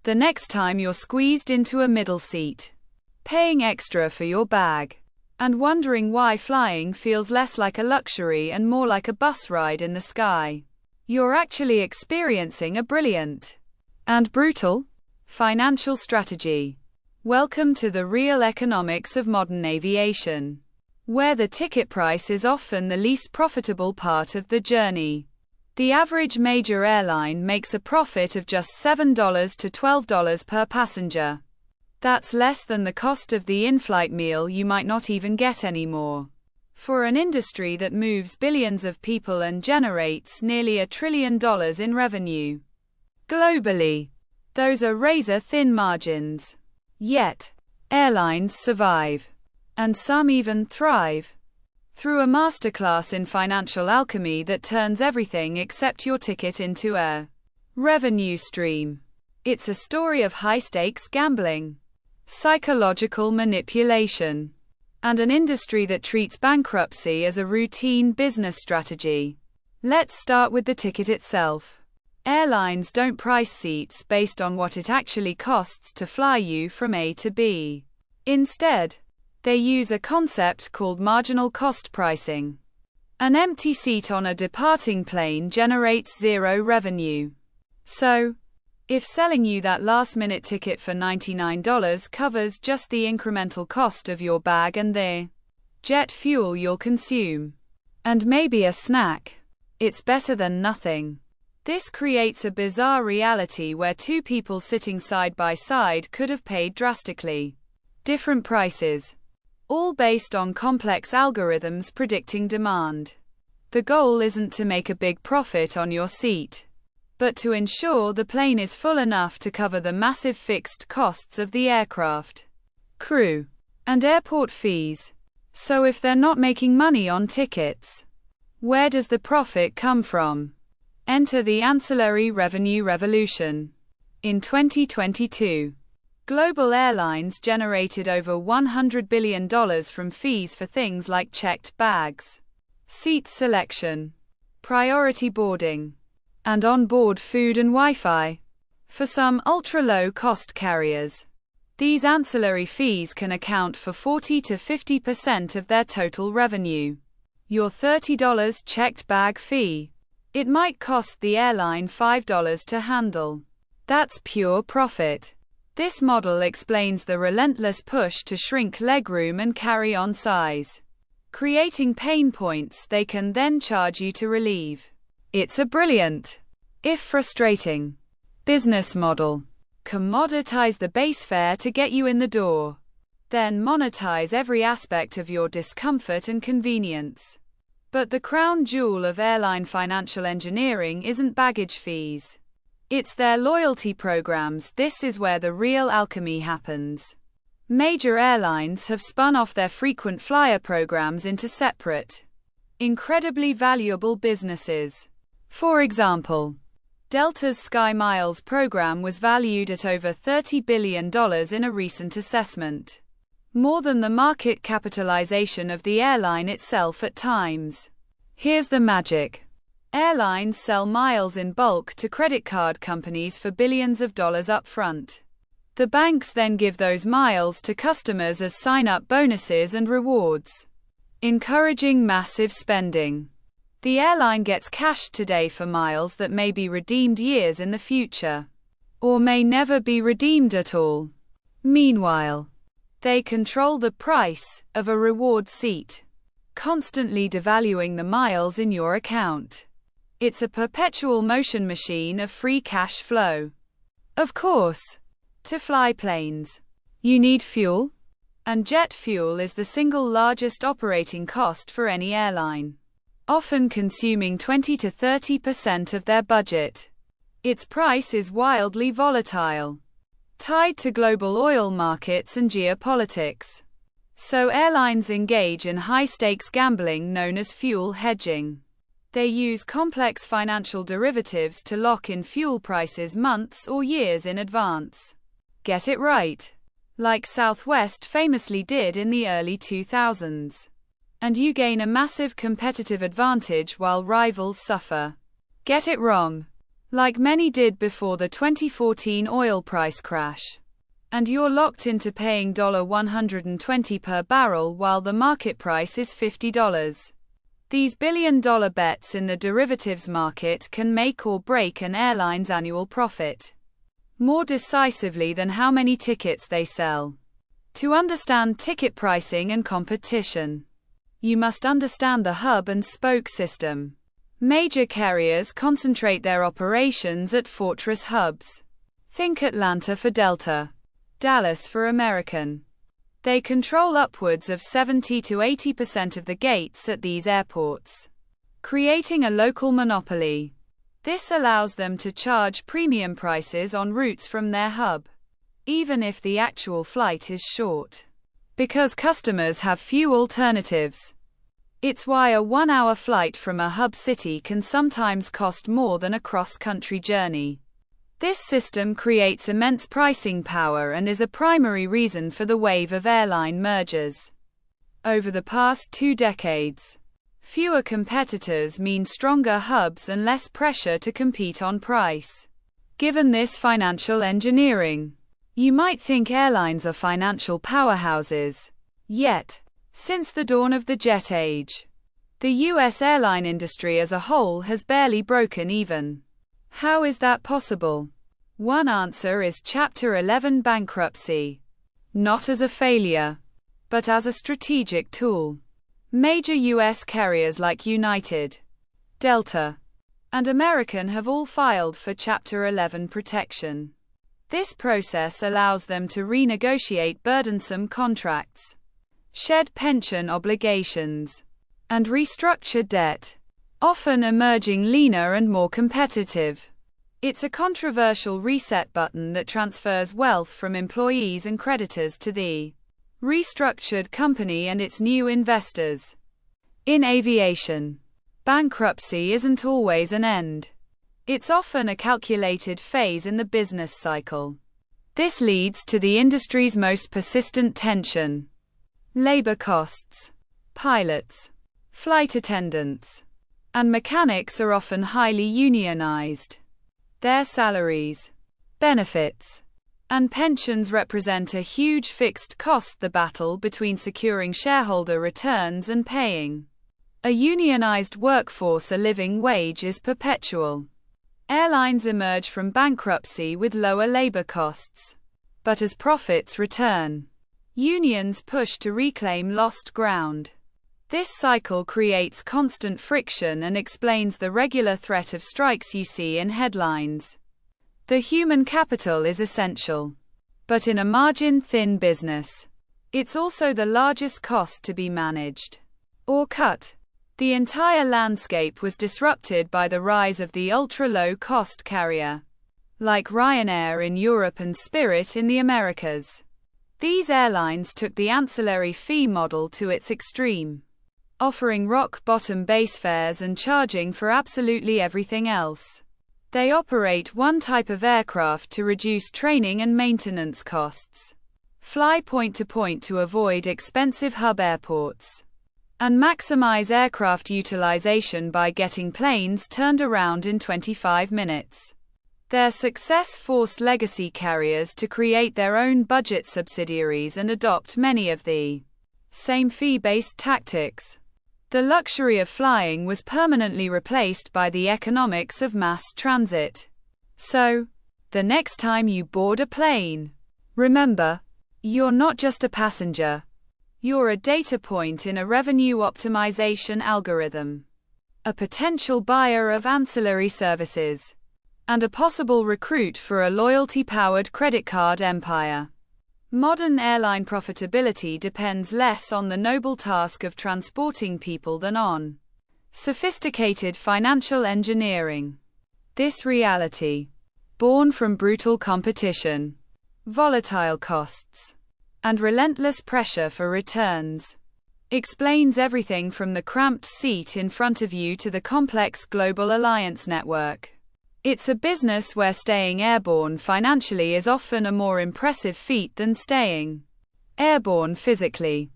the next time you're squeezed into a middle seat, paying extra for your bag, and wondering why flying feels less like a luxury and more like a bus ride in the sky. You're actually experiencing a brilliant and brutal financial strategy. Welcome to the real economics of modern aviation, where the ticket price is often the least profitable part of the journey. The average major airline makes a profit of just $7 to $12 per passenger. That's less than the cost of the in-flight meal you might not even get anymore. For an industry that moves billions of people and generates nearly $1 trillion in revenue globally, those are razor-thin margins. Yet, airlines survive, and some even thrive, through a masterclass in financial alchemy that turns everything except your ticket into a revenue stream. It's a story of high-stakes gambling, psychological manipulation, and an industry that treats bankruptcy as a routine business strategy. Let's start with the ticket itself. Airlines don't price seats based on what it actually costs to fly you from A to B. Instead, they use a concept called marginal cost pricing. An empty seat on a departing plane generates zero revenue. So, if selling you that last-minute ticket for $99 covers just the incremental cost of your bag and the jet fuel you'll consume, and maybe a snack, it's better than nothing. This creates a bizarre reality where two people sitting side by side could have paid drastically different prices, all based on complex algorithms predicting demand. The goal isn't to make a big profit on your seat, but to ensure the plane is full enough to cover the massive fixed costs of the aircraft, crew, and airport fees. So if they're not making money on tickets, where does the profit come from? Enter the ancillary revenue revolution. In 2022, global airlines generated over $100 billion from fees for things like checked bags, seat selection, priority boarding, and on-board food and Wi-Fi. For some ultra-low-cost carriers, these ancillary fees can account for 40 to 50% of their total revenue. Your $30 checked bag fee, it might cost the airline $5 to handle. That's pure profit. This model explains the relentless push to shrink legroom and carry-on size, creating pain points they can then charge you to relieve. It's a brilliant, if frustrating, business model. Commoditize the base fare to get you in the door, then monetize every aspect of your discomfort and convenience. But the crown jewel of airline financial engineering isn't baggage fees. It's their loyalty programs. This is where the real alchemy happens. Major airlines have spun off their frequent flyer programs into separate, incredibly valuable businesses. For example, Delta's Sky Miles program was valued at over $30 billion in a recent assessment, more than the market capitalization of the airline itself at times. Here's the magic. Airlines sell miles in bulk to credit card companies for billions of dollars up front. The banks then give those miles to customers as sign-up bonuses and rewards, encouraging massive spending. The airline gets cashed today for miles that may be redeemed years in the future, or may never be redeemed at all. Meanwhile, they control the price of a reward seat, constantly devaluing the miles in your account. It's a perpetual motion machine of free cash flow. Of course, to fly planes, you need fuel, and jet fuel is the single largest operating cost for any airline, often consuming 20 to 30% of their budget. Its price is wildly volatile, tied to global oil markets and geopolitics. So airlines engage in high-stakes gambling known as fuel hedging. They use complex financial derivatives to lock in fuel prices months or years in advance. Get it right, like Southwest famously did in the early 2000s. And you gain a massive competitive advantage while rivals suffer. Get it wrong, like many did before the 2014 oil price crash. And you're locked into paying $120 per barrel while the market price is $50. These billion-dollar bets in the derivatives market can make or break an airline's annual profit, more decisively than how many tickets they sell. To understand ticket pricing and competition, you must understand the hub and spoke system. Major carriers concentrate their operations at fortress hubs. Think Atlanta for Delta, Dallas for American. They control upwards of 70 to 80% of the gates at these airports, creating a local monopoly. This allows them to charge premium prices on routes from their hub, even if the actual flight is short, because customers have few alternatives. It's why a 1-hour flight from a hub city can sometimes cost more than a cross-country journey. This system creates immense pricing power and is a primary reason for the wave of airline mergers. Over the past 2 decades, fewer competitors mean stronger hubs and less pressure to compete on price. Given this financial engineering, you might think airlines are financial powerhouses. Yet, since the dawn of the jet age, the U.S. airline industry as a whole has barely broken even. How is that possible? One answer is Chapter 11 bankruptcy. Not as a failure, but as a strategic tool. Major U.S. carriers like United, Delta, and American have all filed for Chapter 11 protection. This process allows them to renegotiate burdensome contracts, shed pension obligations, and restructure debt, often emerging leaner and more competitive. It's a controversial reset button that transfers wealth from employees and creditors to the restructured company and its new investors. In aviation, bankruptcy isn't always an end. It's often a calculated phase in the business cycle. This leads to the industry's most persistent tension. Labor costs. Pilots, flight attendants, and mechanics are often highly unionized. Their salaries, benefits, and pensions represent a huge fixed cost. The battle between securing shareholder returns and paying a unionized workforce a living wage is perpetual. Airlines emerge from bankruptcy with lower labor costs, but as profits return, unions push to reclaim lost ground. This cycle creates constant friction and explains the regular threat of strikes you see in headlines. The human capital is essential, but in a margin-thin business, it's also the largest cost to be managed or cut. The entire landscape was disrupted by the rise of the ultra-low-cost carrier, like Ryanair in Europe and Spirit in the Americas. These airlines took the ancillary fee model to its extreme, offering rock-bottom base fares and charging for absolutely everything else. They operate one type of aircraft to reduce training and maintenance costs, fly point-to-point to avoid expensive hub airports, and maximize aircraft utilization by getting planes turned around in 25 minutes. Their success forced legacy carriers to create their own budget subsidiaries and adopt many of the same fee-based tactics. The luxury of flying was permanently replaced by the economics of mass transit. So, the next time you board a plane, remember, you're not just a passenger. You're a data point in a revenue optimization algorithm, a potential buyer of ancillary services, and a possible recruit for a loyalty-powered credit card empire. Modern airline profitability depends less on the noble task of transporting people than on sophisticated financial engineering. This reality, born from brutal competition, volatile costs, and relentless pressure for returns, explains everything from the cramped seat in front of you to the complex global alliance network. It's a business where staying airborne financially is often a more impressive feat than staying airborne physically.